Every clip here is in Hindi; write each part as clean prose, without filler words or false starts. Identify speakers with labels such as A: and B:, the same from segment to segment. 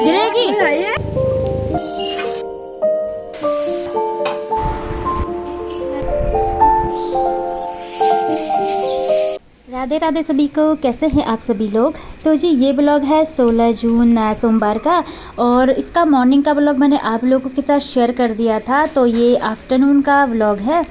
A: गिरेगी। राधे राधे सभी को, कैसे हैं आप सभी लोग। तो जी ये ब्लॉग है 16 जून सोमवार का, और इसका मॉर्निंग का ब्लॉग मैंने आप लोगों के साथ शेयर कर दिया था। तो ये आफ्टरनून का ब्लॉग है।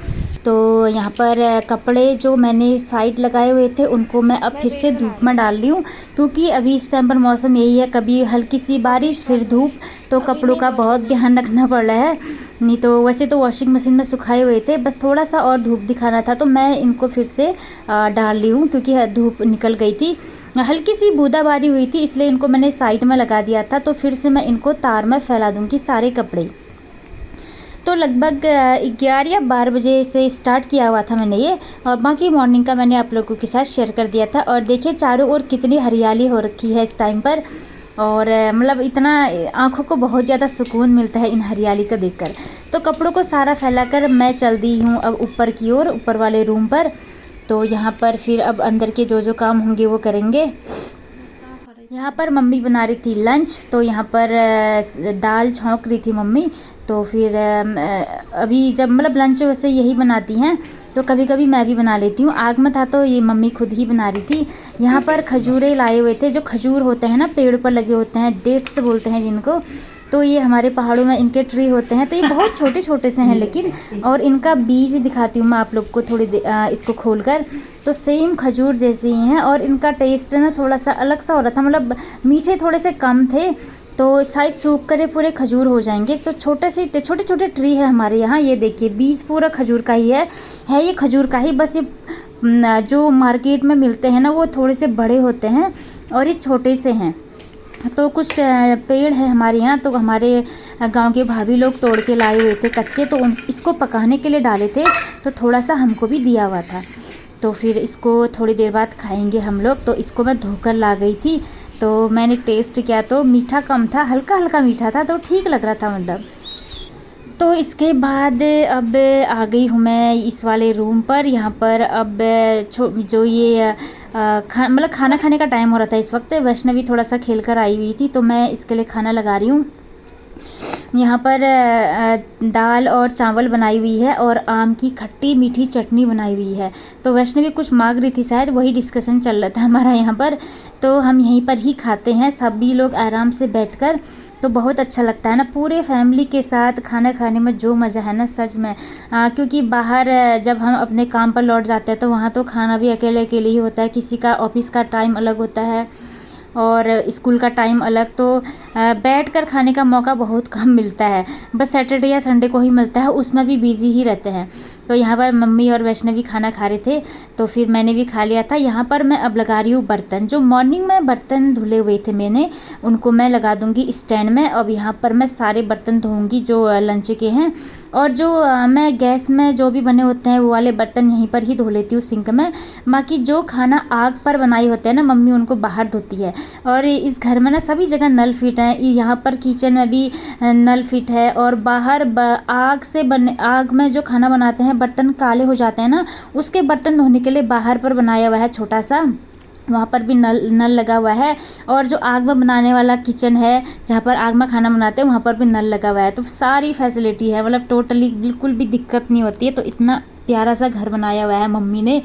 A: तो यहाँ पर कपड़े जो मैंने साइड लगाए हुए थे उनको मैं अब फिर से धूप में डाल रही हूँ, क्योंकि अभी इस टाइम पर मौसम यही है, कभी हल्की सी बारिश फिर धूप, तो कपड़ों का बहुत ध्यान रखना पड़ रहा है। नहीं तो वैसे तो वॉशिंग मशीन में सुखाए हुए थे, बस थोड़ा सा और धूप दिखाना था तो मैं इनको फिर से डाल ली हूँ, क्योंकि धूप निकल गई थी, हल्की सी बूंदाबांदी हुई थी, इसलिए इनको मैंने साइड में लगा दिया था। तो फिर से मैं इनको तार में फैला दूँगी सारे कपड़े। तो लगभग 11 या 12 बजे से स्टार्ट किया हुआ था मैंने ये, और बाकी मॉर्निंग का मैंने आप लोगों के साथ शेयर कर दिया था। और देखिए चारों ओर कितनी हरियाली हो रखी है इस टाइम पर, और मतलब इतना आँखों को बहुत ज़्यादा सुकून मिलता है इन हरियाली को देखकर। तो कपड़ों को सारा फैलाकर मैं चल दी हूँ अब ऊपर की ओर, ऊपर वाले रूम पर। तो यहाँ पर फिर अब अंदर के जो जो काम होंगे वो करेंगे। यहाँ पर मम्मी बना रही थी लंच, तो यहाँ पर दाल छौंक रही थी मम्मी। तो फिर अभी जब मतलब लंच वैसे यही बनाती हैं, तो कभी कभी मैं भी बना लेती हूँ। आग में था तो ये मम्मी खुद ही बना रही थी। यहाँ पर खजूरें लाए हुए थे, जो खजूर होते हैं ना पेड़ पर लगे होते हैं, डेट्स बोलते हैं जिनको। तो ये हमारे पहाड़ों में इनके ट्री होते हैं, तो ये बहुत छोटे छोटे से हैं लेकिन, और इनका बीज दिखाती हूँ मैं आप लोग को थोड़ी इसको खोलकर। तो सेम खजूर जैसे ही हैं, और इनका टेस्ट ना थोड़ा सा अलग सा हो रहा था, मतलब मीठे थोड़े से कम थे। तो शायद सूख कर पूरे खजूर हो जाएंगे। तो छोटे छोटे ट्री है हमारे यहाँ, ये देखिए बीज पूरा खजूर का ही है ये खजूर का ही। बस ये जो मार्केट में मिलते हैं ना वो थोड़े से बड़े होते हैं और ये छोटे से हैं। तो कुछ पेड़ है हमारे यहाँ, तो हमारे गांव के भाभी लोग तोड़ के लाए हुए थे कच्चे, तो इसको पकाने के लिए डाले थे, तो थोड़ा सा हमको भी दिया हुआ था। तो फिर इसको थोड़ी देर बाद खाएंगे हम लोग। तो इसको मैं धोकर ला गई थी, तो मैंने टेस्ट किया तो मीठा कम था, हल्का हल्का मीठा था, तो ठीक लग रहा था मतलब। तो इसके बाद अब आ गई हूँ मैं इस वाले रूम पर। यहाँ पर अब जो ये मतलब खाना खाने का टाइम हो रहा था इस वक्त। वैष्णवी थोड़ा सा खेल कर आई हुई थी, तो मैं इसके लिए खाना लगा रही हूँ। यहाँ पर दाल और चावल बनाई हुई है, और आम की खट्टी मीठी चटनी बनाई हुई है। तो वैष्णवी कुछ मांग रही थी, शायद वही डिस्कशन चल रहा था हमारा यहाँ पर। तो हम यहीं पर ही खाते हैं सभी लोग आराम से बैठकर, तो बहुत अच्छा लगता है ना पूरे फैमिली के साथ खाना खाने में, जो मज़ा है ना सच में। क्योंकि बाहर जब हम अपने काम पर लौट जाते हैं तो वहाँ तो खाना भी अकेले अकेले ही होता है, किसी का ऑफिस का टाइम अलग होता है और स्कूल का टाइम अलग। तो बैठकर खाने का मौका बहुत कम मिलता है, बस सैटरडे या संडे को ही मिलता है, उसमें भी बिजी ही रहते हैं। तो यहाँ पर मम्मी और वैष्णवी खाना खा रहे थे, तो फिर मैंने भी खा लिया था। यहाँ पर मैं अब लगा रही हूँ बर्तन, जो मॉर्निंग में बर्तन धुले हुए थे मैंने, उनको मैं लगा दूँगी स्टैंड में। अब यहाँ पर मैं सारे बर्तन धोऊँगी जो लंच के हैं, और जो मैं गैस में जो भी बने होते हैं वो वाले बर्तन यहीं पर ही धो लेती हूँ सिंक में। बाकी जो खाना आग पर बनाई होते हैं ना मम्मी, उनको बाहर धोती है। और इस घर में ना सभी जगह नल फिट है, यहाँ पर किचन में भी नल फिट है, और बाहर आग में जो खाना बनाते हैं बर्तन काले हो जाते हैं ना, उसके बर्तन धोने के लिए बाहर पर बनाया हुआ है छोटा सा, वहाँ पर भी नल लगा हुआ है। और जो आग में बनाने वाला किचन है जहाँ पर आग में खाना बनाते हैं वहाँ पर भी नल लगा हुआ है। तो सारी फैसिलिटी है, मतलब टोटली बिल्कुल भी दिक्कत नहीं होती है। तो इतना प्यारा सा घर बनाया हुआ है मम्मी ने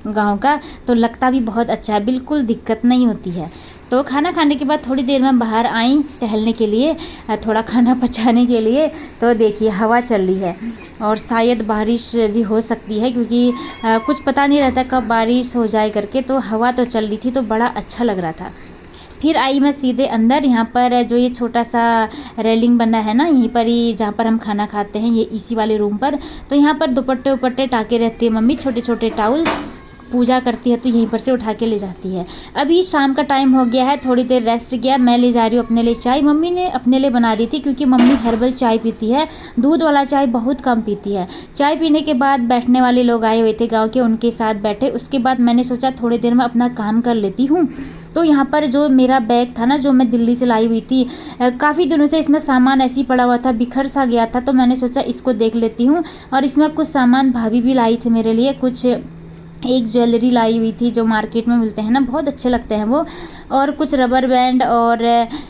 A: गांव का, तो लगता भी बहुत अच्छा है, बिल्कुल दिक्कत नहीं होती है। तो खाना खाने के बाद थोड़ी देर में बाहर आई टहलने के लिए, थोड़ा खाना पचाने के लिए। तो देखिए हवा चल रही है, और शायद बारिश भी हो सकती है, क्योंकि कुछ पता नहीं रहता कब बारिश हो जाए करके। तो हवा तो चल रही थी, तो बड़ा अच्छा लग रहा था। फिर आई मैं सीधे अंदर। यहाँ पर जो ये छोटा सा रेलिंग बना है ना, यहीं पर ही जहाँ पर हम खाना खाते हैं, ये इसी वाले रूम पर। तो यहाँ पर दुपट्टे उपट्टे टाके रहते हैं मम्मी, छोटे छोटे टाउल। पूजा करती है तो यहीं पर से उठा के ले जाती है। अभी शाम का टाइम हो गया है, थोड़ी देर रेस्ट किया, मैं ले जा रही हूँ अपने लिए चाय। मम्मी ने अपने लिए बना दी थी, क्योंकि मम्मी हर्बल चाय पीती है, दूध वाला चाय बहुत कम पीती है। चाय पीने के बाद बैठने वाले लोग आए हुए थे गाँव के, उनके साथ बैठे। उसके बाद मैंने सोचा थोड़ी देर में अपना काम कर लेती हूँ। तो यहाँ पर जो मेरा बैग था ना, जो मैं दिल्ली से लाई हुई थी, काफ़ी दिनों से इसमें सामान ऐसे ही पड़ा हुआ था, बिखर सा गया था। तो मैंने सोचा इसको देख लेती हूँ, और इसमें कुछ सामान भाभी भी लाई थी मेरे लिए, कुछ एक ज्वेलरी लाई हुई थी जो मार्केट में मिलते हैं ना, बहुत अच्छे लगते हैं वो। और कुछ रबर बैंड और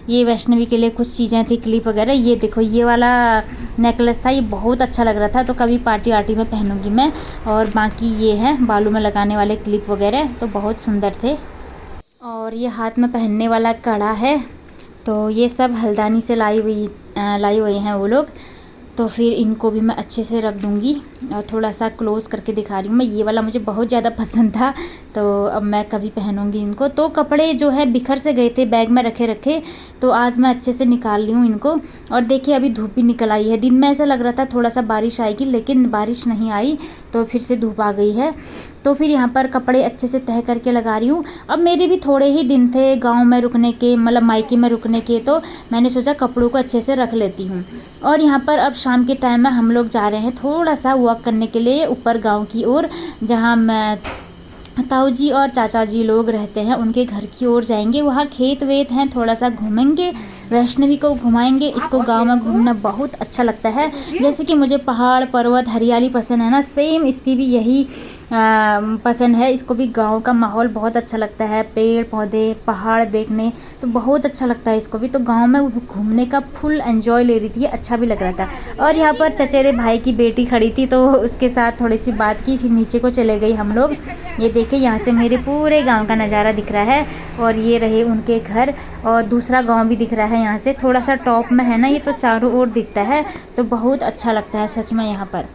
A: ये वैष्णवी के लिए कुछ चीज़ें थी, क्लिप वगैरह। ये देखो ये वाला नेकलेस था, ये बहुत अच्छा लग रहा था, तो कभी पार्टी वार्टी में पहनूंगी मैं। और बाकी ये हैं बालों में लगाने वाले क्लिप वगैरह, तो बहुत सुंदर थे। और ये हाथ में पहनने वाला कड़ा है, तो ये सब हल्द्वानी से लाई हुई हैं वो लोग। तो फिर इनको भी मैं अच्छे से रख दूँगी। और थोड़ा सा क्लोज़ करके दिखा रही हूँ मैं, ये वाला मुझे बहुत ज़्यादा पसंद था, तो अब मैं कभी पहनूंगी इनको। तो कपड़े जो है बिखर से गए थे बैग में रखे रखे, तो आज मैं अच्छे से निकाल ली हूँ इनको। और देखिए अभी धूप भी निकल आई है। दिन में ऐसा लग रहा था थोड़ा सा बारिश आएगी, लेकिन बारिश नहीं आई, तो फिर से धूप आ गई है। तो फिर यहाँ पर कपड़े अच्छे से तह करके लगा रही हूँ। अब मेरे भी थोड़े ही दिन थे गाँव में रुकने के, मतलब मायके में रुकने के, तो मैंने सोचा कपड़ों को अच्छे से रख लेती हूँ। और यहाँ पर अब शाम के टाइम में हम लोग जा रहे हैं थोड़ा सा वॉक करने के लिए ऊपर गांव की ओर, जहाँ मैं ताऊ जी और चाचा जी लोग रहते हैं, उनके घर की ओर जाएंगे। वहाँ खेत वेत हैं, थोड़ा सा घूमेंगे, वैष्णवी को घुमाएंगे। इसको गांव में घूमना बहुत अच्छा लगता है। जैसे कि मुझे पहाड़ पर्वत हरियाली पसंद है ना, सेम इसकी भी यही पसंद है। इसको भी गांव का माहौल बहुत अच्छा लगता है, पेड़ पौधे पहाड़ देखने, तो बहुत अच्छा लगता है इसको भी। तो गांव में घूमने का फुल एंजॉय ले रही थी, अच्छा भी लग रहा था। और यहाँ पर चचेरे भाई की बेटी खड़ी थी, तो उसके साथ थोड़ी सी बात की, फिर नीचे को चले गई हम लोग। ये देखिए यहाँ से मेरे पूरे गांव का नज़ारा दिख रहा है, और ये रहे उनके घर, और दूसरा गांव भी दिख रहा है यहाँ से। थोड़ा सा टॉप में है ना ये, तो चारों ओर दिखता है, तो बहुत अच्छा लगता है सच में यहाँ पर।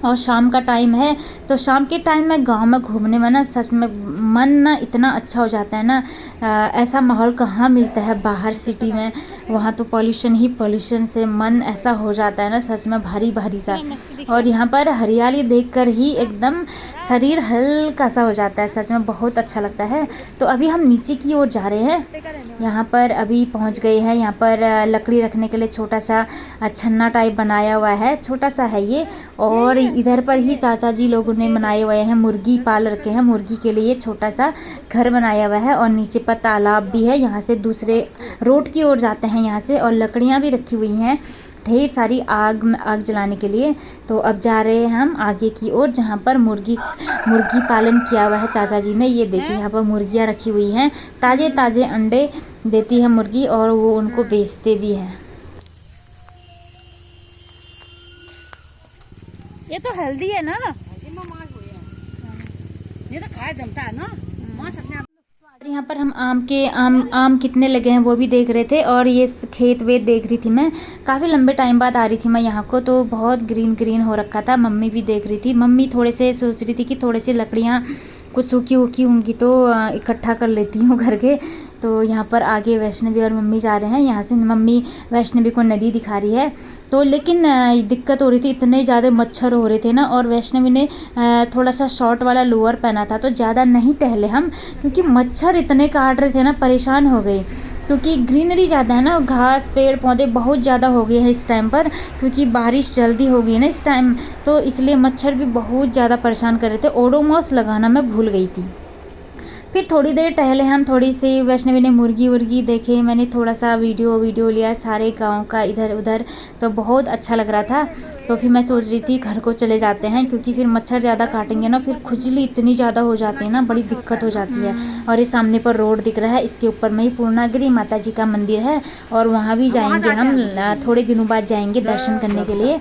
A: और शाम का टाइम है, तो शाम के टाइम में गांव में घूमने में ना सच में मन ना इतना अच्छा हो जाता है ना। ऐसा माहौल कहाँ मिलता है बाहर सिटी में, वहाँ तो पॉल्यूशन ही पॉल्यूशन से मन ऐसा हो जाता है ना सच में भारी भारी सा। और यहाँ पर हरियाली देखकर ही एकदम शरीर हल्का सा हो जाता है, सच में बहुत अच्छा लगता है। तो अभी हम नीचे की ओर जा रहे हैं, यहाँ पर अभी पहुँच गए हैं। यहाँ पर लकड़ी रखने के लिए छोटा सा छन्ना टाइप बनाया हुआ है, छोटा सा है ये। और इधर पर ही चाचा जी लोगों ने बनाए हुए हैं, मुर्गी पाल रखे हैं, मुर्गी के लिए छोटा सा घर बनाया हुआ है। और नीचे पर तालाब भी है, यहाँ से दूसरे रोड की ओर जाते हैं यहाँ से। और लकड़ियाँ भी रखी हुई हैं ढेर सारी, आग जलाने के लिए। तो अब जा रहे हैं हम आगे की ओर, जहाँ पर मुर्गी पालन किया हुआ है चाचा जी ने। ये देखिए यहाँ पर मुर्गियाँ रखी हुई हैं, ताज़े ताज़े अंडे देती है मुर्गी, और वो उनको बेचते भी हैं। ये तो हेल्दी है ना, ये तो खाया जमता है ना। यहाँ पर हम आम कितने लगे हैं वो भी देख रहे थे, और ये खेत वेत देख रही थी मैं। काफ़ी लंबे टाइम बाद आ रही थी मैं यहाँ को, तो बहुत ग्रीन ग्रीन हो रखा था। मम्मी भी देख रही थी, मम्मी थोड़े से सोच रही थी कि थोड़ी सी लकड़ियाँ कुछ सूखी वूखी होंगी तो इकट्ठा कर लेती हूँ घर के। तो यहाँ पर आगे वैष्णवी और मम्मी जा रहे हैं, यहाँ से मम्मी वैष्णवी को नदी दिखा रही है। तो लेकिन दिक्कत हो रही थी, इतने ज़्यादा मच्छर हो रहे थे ना, और वैष्णवी ने थोड़ा सा शॉर्ट वाला लोअर पहना था, तो ज़्यादा नहीं टहले हम, क्योंकि मच्छर इतने काट रहे थे ना, परेशान हो गए। क्योंकि ग्रीनरी ज़्यादा है ना, घास पेड़ पौधे बहुत ज़्यादा हो गए हैं इस टाइम पर, क्योंकि बारिश जल्दी हो गई ना इस टाइम, तो इसलिए मच्छर भी बहुत ज़्यादा परेशान कर रहे थे। ओडोमॉस लगाना मैं भूल गई थी। फिर थोड़ी देर टहले हम, थोड़ी सी वैष्णवी ने मुर्गी वर्गी देखे, मैंने थोड़ा सा वीडियो लिया सारे गांव का इधर उधर, तो बहुत अच्छा लग रहा था। तो फिर मैं सोच रही थी घर को चले जाते हैं, क्योंकि फिर मच्छर ज़्यादा काटेंगे ना, फिर खुजली इतनी ज़्यादा हो जाती है ना, बड़ी दिक्कत हो जाती है। और ये सामने पर रोड दिख रहा है, इसके ऊपर में ही पूर्णागिरी माता जी का मंदिर है, और वहाँ भी जाएंगे हम, थोड़े दिनों बाद जाएंगे दर्शन करने के लिए,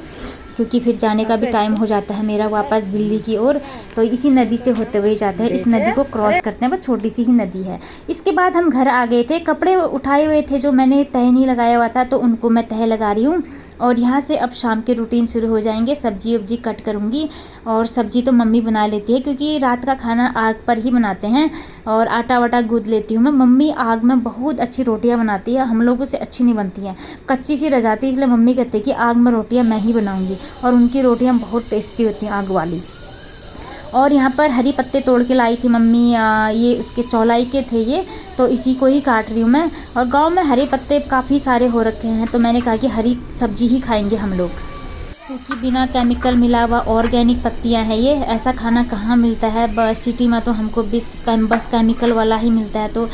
A: क्योंकि फिर जाने का भी टाइम हो जाता है मेरा वापस दिल्ली की ओर। तो इसी नदी से होते हुए जाते हैं, इस नदी को क्रॉस करते हैं, बस छोटी सी ही नदी है। इसके बाद हम घर आ गए थे, कपड़े उठाए हुए थे जो मैंने तह नहीं लगाया हुआ था, तो उनको मैं तह लगा रही हूँ। और यहाँ से अब शाम के रूटीन शुरू हो जाएंगे, सब्जी वब्जी कट करूँगी। और सब्जी तो मम्मी बना लेती है, क्योंकि रात का खाना आग पर ही बनाते हैं, और आटा वाटा गूँथ लेती हूँ मैं। मम्मी आग में बहुत अच्छी रोटियाँ बनाती है, हम लोगों से अच्छी नहीं बनती हैं, कच्ची सी रह जाती है, इसलिए मम्मी कहते हैं कि आग में रोटियाँ मैं ही बनाऊँगी। और उनकी रोटियाँ बहुत टेस्टी होती हैं आग वाली। और यहाँ पर हरी पत्ते तोड़ के लाई थी मम्मी, ये उसके चौलाई के थे ये, तो इसी को ही काट रही हूँ मैं। और गांव में हरे पत्ते काफ़ी सारे हो रखे हैं, तो मैंने कहा कि हरी सब्जी ही खाएंगे हम लोग, क्योंकि बिना केमिकल मिला हुआ ऑर्गेनिक पत्तियाँ हैं ये। ऐसा खाना कहाँ मिलता है सिटी में, तो हमको बस केमिकल वाला ही मिलता है, तो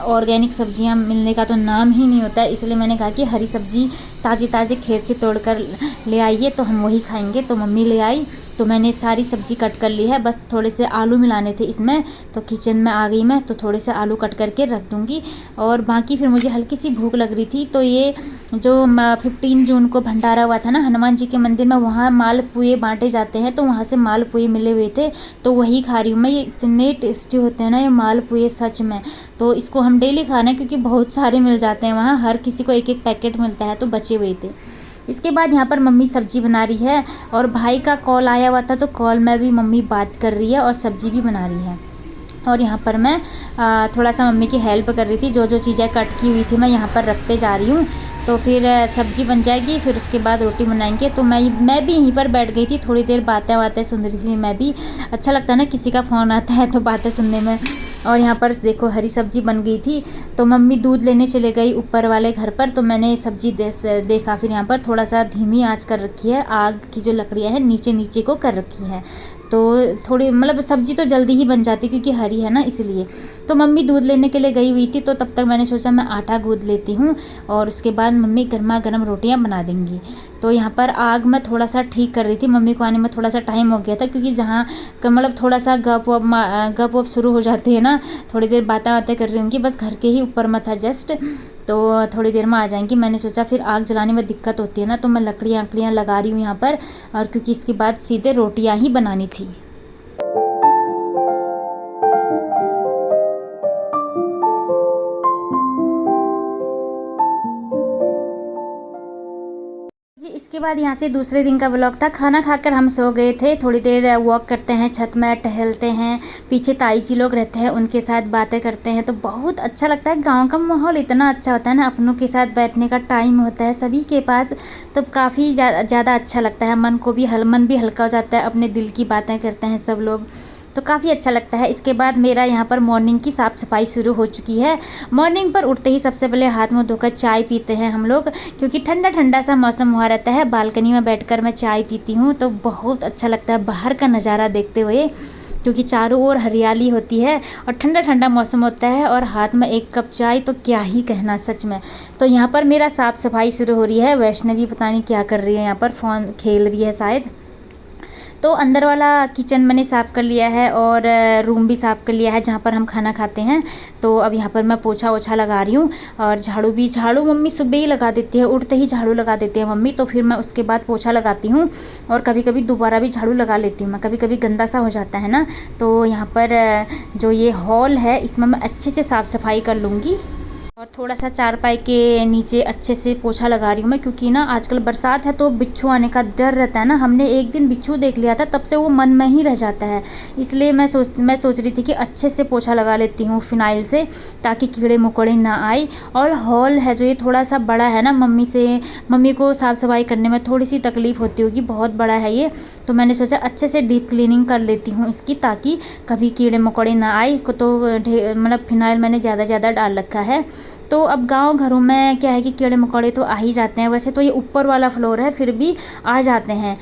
A: ऑर्गेनिक सब्जियां मिलने का तो नाम ही नहीं होता है। इसलिए मैंने कहा कि हरी सब्जी ताज़ी ताज़ी खेत से तोड़ कर ले आइए तो हम वही खाएंगे। तो मम्मी ले आई, तो मैंने सारी सब्ज़ी कट कर ली है, बस थोड़े से आलू मिलाने थे इसमें। तो किचन में आ गई मैं, तो थोड़े से आलू कट करके रख दूँगी। और बाकी फिर मुझे हल्की सी भूख लग रही थी, तो ये जो 15 जून को भंडारा हुआ था ना हनुमान जी के मंदिर में, वहाँ मालपुए बांटे जाते हैं, तो वहाँ से मालपुए मिले हुए थे, तो वही खा रही हूँ मैं। ये इतने टेस्टी होते हैं ना ये मालपुए, सच में। तो इसको हम डेली खा रहे हैं क्योंकि बहुत सारे मिल जाते हैं वहाँ, हर किसी को एक एक पैकेट मिलता है, तो बचे हुए थे। इसके बाद यहाँ पर मम्मी सब्जी बना रही है, और भाई का कॉल आया हुआ था, तो कॉल में भी मम्मी बात कर रही है और सब्जी भी बना रही है। और यहाँ पर मैं थोड़ा सा मम्मी की हेल्प कर रही थी, जो जो चीज़ें कट की हुई थी मैं यहाँ पर रखते जा रही हूँ। तो फिर सब्जी बन जाएगी, फिर उसके बाद रोटी बनाएंगे। तो मैं भी यहीं पर बैठ गई थी, थोड़ी देर बातें सुन रही थी मैं भी। अच्छा लगता है ना किसी का फ़ोन आता है तो बातें सुनने में। और यहाँ पर देखो हरी सब्जी बन गई थी, तो मम्मी दूध लेने चले गई ऊपर वाले घर पर, तो मैंने सब्जी देखा। फिर यहाँ पर थोड़ा सा धीमी आंच कर रखी है, आग की जो लकड़ियाँ हैं नीचे नीचे को कर रखी है, तो थोड़ी मतलब सब्जी तो जल्दी ही बन जाती क्योंकि हरी है ना, इसलिए। तो मम्मी दूध लेने के लिए गई हुई थी, तो तब तक मैंने सोचा मैं आटा गूंद लेती हूँ, और उसके बाद मम्मी गर्मा गर्म रोटियाँ बना देंगी। तो यहाँ पर आग मैं थोड़ा सा ठीक कर रही थी, मम्मी को आने में थोड़ा सा टाइम हो गया था, क्योंकि जहाँ मतलब थोड़ा सा गप वप शुरू हो जाती है ना, थोड़ी देर बातें कर रही होंगी, बस घर के ही ऊपर में था जस्ट, तो थोड़ी देर में आ जाएंगी। मैंने सोचा फिर आग जलाने में दिक्कत होती है ना, तो मैं लकड़ियाँ लगा रही हूँ यहाँ पर, और क्योंकि इसके बाद सीधे रोटियाँ ही बनानी थी। जी इसके बाद यहाँ से दूसरे दिन का व्लॉग था। खाना खाकर हम सो गए थे, थोड़ी देर वॉक करते हैं, छत में टहलते हैं, पीछे ताई जी लोग रहते हैं, उनके साथ बातें करते हैं, तो बहुत अच्छा लगता है। गांव का माहौल इतना अच्छा होता है ना, अपनों के साथ बैठने का टाइम होता है सभी के पास, तो काफ़ी ज़्यादा अच्छा लगता है। मन भी हल्का हो जाता है, अपने दिल की बातें करते हैं सब लोग, तो काफ़ी अच्छा लगता है। इसके बाद मेरा यहाँ पर मॉर्निंग की साफ़ सफाई शुरू हो चुकी है। मॉर्निंग पर उठते ही सबसे पहले हाथ मुँह धोकर चाय पीते हैं हम लोग, क्योंकि ठंडा ठंडा सा मौसम हुआ रहता है। बालकनी में बैठकर मैं चाय पीती हूँ, तो बहुत अच्छा लगता है बाहर का नज़ारा देखते हुए, क्योंकि चारों ओर हरियाली होती है और ठंडा ठंडा मौसम होता है, और हाथ में एक कप चाय, तो क्या ही कहना सच में। तो यहाँ पर मेरा साफ़ सफाई शुरू हो रही है। वैष्णवी पता नहीं क्या कर रही है, यहाँ पर फ़ोन खेल रही है शायद। तो अंदर वाला किचन मैंने साफ़ कर लिया है, और रूम भी साफ़ कर लिया है जहाँ पर हम खाना खाते हैं। तो अब यहाँ पर मैं पोछा ओछा लगा रही हूँ, और झाड़ू मम्मी सुबह ही लगा देती है, उठते ही झाड़ू लगा देती है मम्मी, तो फिर मैं उसके बाद पोछा लगाती हूँ, और कभी कभी दोबारा भी झाड़ू लगा लेती हूँ मैं, कभी कभी गंदा सा हो जाता है ना। तो यहाँ पर जो ये हॉल है इसमें मैं अच्छे से साफ़ सफाई कर लूँगी, और थोड़ा सा चारपाई के नीचे अच्छे से पोछा लगा रही हूँ मैं, क्योंकि ना आजकल बरसात है तो बिच्छू आने का डर रहता है ना। हमने एक दिन बिच्छू देख लिया था, तब से वो मन में ही रह जाता है, इसलिए मैं सोच रही थी कि अच्छे से पोछा लगा लेती हूँ फिनाइल से, ताकि कीड़े मकोड़े ना आए। और हॉल है जो ये थोड़ा सा बड़ा है ना, मम्मी को साफ़ सफाई करने में थोड़ी सी तकलीफ़ होती होगी, बहुत बड़ा है ये, तो मैंने सोचा अच्छे से डीप क्लीनिंग कर लेती हूँ इसकी, ताकि कभी कीड़े मकोड़े ना आए। तो मतलब फिनाइल मैंने ज़्यादा डाल रखा है। तो अब गांव घरों में क्या है कि कीड़े मकोड़े तो आ ही जाते हैं, वैसे तो ये ऊपर वाला फ्लोर है, फिर भी आ जाते हैं,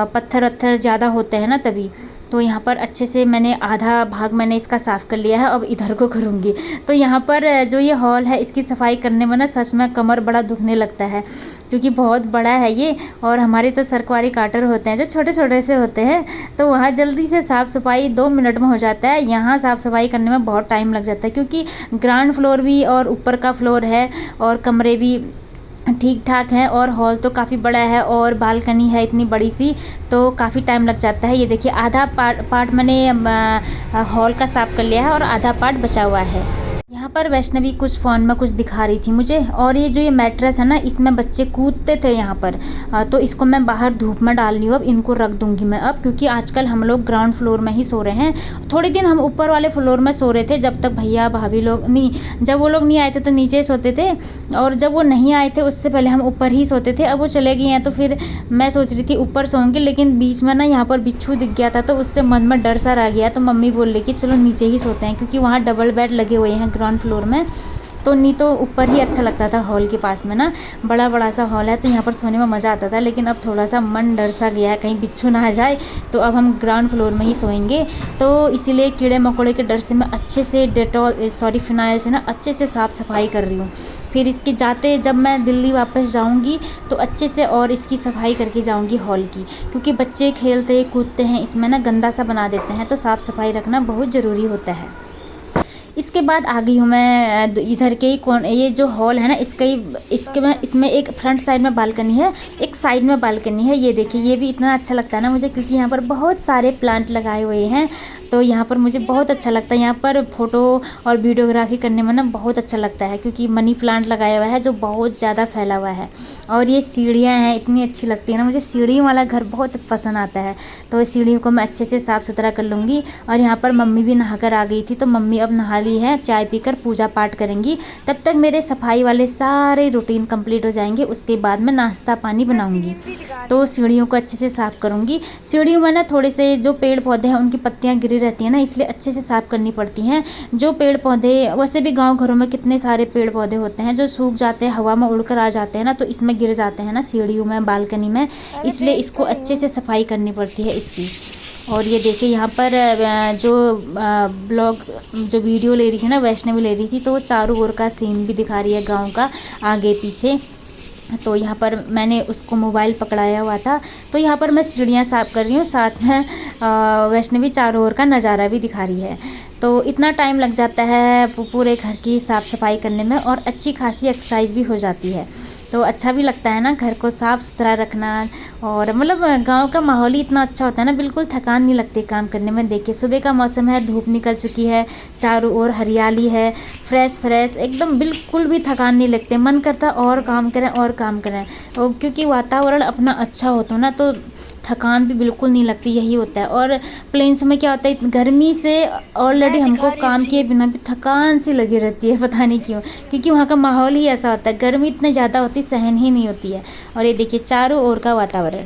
A: पत्थर वत्थर ज़्यादा होते हैं ना तभी। तो यहाँ पर अच्छे से मैंने आधा भाग मैंने इसका साफ़ कर लिया है, अब इधर को करूँगी। तो यहाँ पर जो ये हॉल है इसकी सफाई करने में ना सच में कमर बड़ा दुखने लगता है, क्योंकि बहुत बड़ा है ये, और हमारे तो सरकारी काटर होते हैं जो छोटे छोटे से होते हैं, तो वहाँ जल्दी से साफ़ सफाई 2 मिनट में हो जाता है। यहाँ साफ़ सफाई करने में बहुत टाइम लग जाता है, क्योंकि ग्राउंड फ्लोर भी और ऊपर का फ्लोर है, और कमरे भी ठीक ठाक है, और हॉल तो काफ़ी बड़ा है, और बालकनी है इतनी बड़ी सी, तो काफ़ी टाइम लग जाता है। ये देखिए आधा पार्ट मैंने हॉल का साफ़ कर लिया है, और आधा पार्ट बचा हुआ है। यहाँ पर वैष्णवी कुछ फ़ोन में कुछ दिखा रही थी मुझे, और ये जो ये मैट्रेस है ना इसमें बच्चे कूदते थे यहाँ पर, तो इसको मैं बाहर धूप में डाल रही हूँ, अब इनको रख दूँगी मैं अब, क्योंकि आजकल हम लोग ग्राउंड फ्लोर में ही सो रहे हैं। थोड़े दिन हम ऊपर वाले फ्लोर में सो रहे थे, जब तक भैया भाभी लोग नहीं, जब वो लोग नहीं आए थे तो नीचे सोते थे, और जब वो नहीं आए थे उससे पहले हम ऊपर ही सोते थे। अब वो चले गए हैं, तो फिर मैं सोच रही थी ऊपर सोऊंगी, लेकिन बीच में ना यहाँ पर बिच्छू दिख गया था, तो उससे मन में डर सा रह गया, तो मम्मी बोल रही कि चलो नीचे ही सोते हैं, क्योंकि वहाँ डबल बेड लगे हुए हैं ग्राउंड फ्लोर में, तो नहीं तो ऊपर ही अच्छा लगता था हॉल के पास में ना, बड़ा सा हॉल है, तो यहाँ पर सोने में मज़ा आता था। लेकिन अब थोड़ा सा मन डर सा गया है कहीं बिच्छू ना आ जाए, तो अब हम ग्राउंड फ्लोर में ही सोएंगे। तो इसीलिए कीड़े मकोड़े के डर से मैं अच्छे से फिनाइल से ना अच्छे से साफ़ सफाई कर रही हूँ। फिर इसके जाते जब मैं दिल्ली वापस जाऊंगी तो अच्छे से और इसकी सफाई करके जाऊंगी हॉल की, क्योंकि बच्चे खेलते कूदते हैं इसमें ना, गंदा सा बना देते हैं, तो साफ़ सफाई रखना बहुत ज़रूरी होता है। इसके बाद आ गई हूँ मैं इधर के ये जो हॉल है ना, इसमें एक फ्रंट साइड में बालकनी है, एक साइड में बालकनी है। ये देखिए, ये भी इतना अच्छा लगता है ना मुझे, क्योंकि यहाँ पर बहुत सारे प्लांट लगाए हुए हैं, तो यहाँ पर मुझे बहुत अच्छा लगता है। यहाँ पर फ़ोटो और वीडियोग्राफी करने में ना बहुत अच्छा लगता है, क्योंकि मनी प्लांट लगाया हुआ है जो बहुत ज़्यादा फैला हुआ है। और ये सीढ़ियाँ हैं, इतनी अच्छी लगती है ना मुझे, सीढ़ियों वाला घर बहुत पसंद आता है। तो सीढ़ियों को मैं अच्छे से साफ़ सुथरा कर लूँगी। और यहाँ पर मम्मी भी नहाकर आ गई थी, तो मम्मी अब नहा ली है, चाय पीकर पूजा पाठ करेंगी। तब तक मेरे सफाई वाले सारे रूटीन कंप्लीट हो जाएंगे। उसके बाद मैं नाश्ता पानी बनाऊँगी, तो सीढ़ियों को अच्छे से साफ़ करूँगी। सीढ़ियों में ना थोड़े से जो पेड़ पौधे हैं उनकी पत्तियाँ गिरी रहती हैं ना, इसलिए अच्छे से साफ़ करनी पड़ती हैं। जो पेड़ पौधे, वैसे भी गांव घरों में कितने सारे पेड़ पौधे होते हैं जो सूख जाते हैं, हवा में उड़कर आ जाते हैं ना, तो इसमें गिर जाते हैं ना सीढ़ियों में, बालकनी में, इसलिए इसको अच्छे से सफाई करनी पड़ती है इसकी। और ये देखिए यहाँ पर जो ब्लॉग जो वीडियो ले रही है ना, वैष्णवी ले रही थी, तो वो चारों ओर का सीन भी दिखा रही है, गाँव का आगे पीछे। तो यहाँ पर मैंने उसको मोबाइल पकड़ाया हुआ था, तो यहाँ पर मैं सीढ़ियाँ साफ़ कर रही हूँ, साथ में वैष्णवी चारों ओर का नज़ारा भी दिखा रही है। तो इतना टाइम लग जाता है पूरे घर की साफ़ सफाई करने में, और अच्छी खासी एक्सरसाइज भी हो जाती है। तो अच्छा भी लगता है ना घर को साफ़ सुथरा रखना। और मतलब गांव का माहौल ही इतना अच्छा होता है ना, बिल्कुल थकान नहीं लगती काम करने में। देखिए सुबह का मौसम है, धूप निकल चुकी है, चारों ओर हरियाली है, फ्रेश एकदम, बिल्कुल भी थकान नहीं लगती, मन करता और काम करें और काम करें। और क्योंकि वातावरण अपना अच्छा होता है ना, तो थकान भी बिल्कुल नहीं लगती, यही होता है। और प्लेन्स में क्या होता है, गर्मी से ऑलरेडी हमको काम किए बिना भी थकान सी लगी रहती है, पता नहीं क्यों, क्योंकि वहाँ का माहौल ही ऐसा होता है, गर्मी इतनी ज़्यादा होती, सहन ही नहीं होती है। और ये देखिए चारों ओर का वातावरण।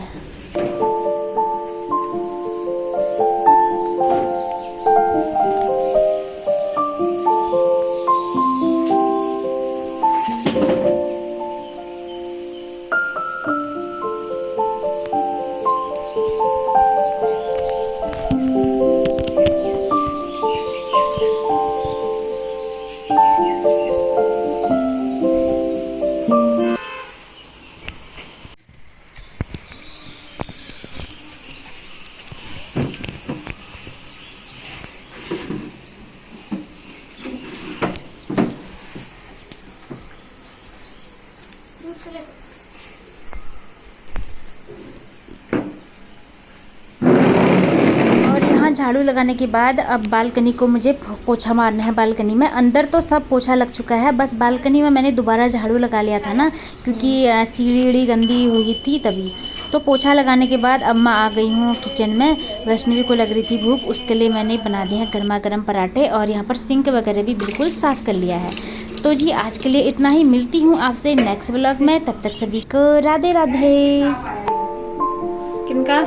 A: झाड़ू लगाने के बाद अब बालकनी को मुझे पोछा मारना है। बालकनी में अंदर तो सब पोछा लग चुका है, बस बालकनी में मैंने दोबारा झाड़ू लगा लिया था ना, क्योंकि सीढ़ी गंदी हुई थी तभी। तो पोछा लगाने के बाद अब मैं आ गई हूँ किचन में। वैष्णवी को लग रही थी भूख, उसके लिए मैंने बना दिए हैं गर्मा गर्म पराठे, और यहाँ पर सिंक वगैरह भी बिल्कुल साफ़ कर लिया है। तो जी आज के लिए इतना ही, मिलती हूँ आपसे नेक्स्ट व्लॉग में, तब तक सभी को राधे राधे। किनका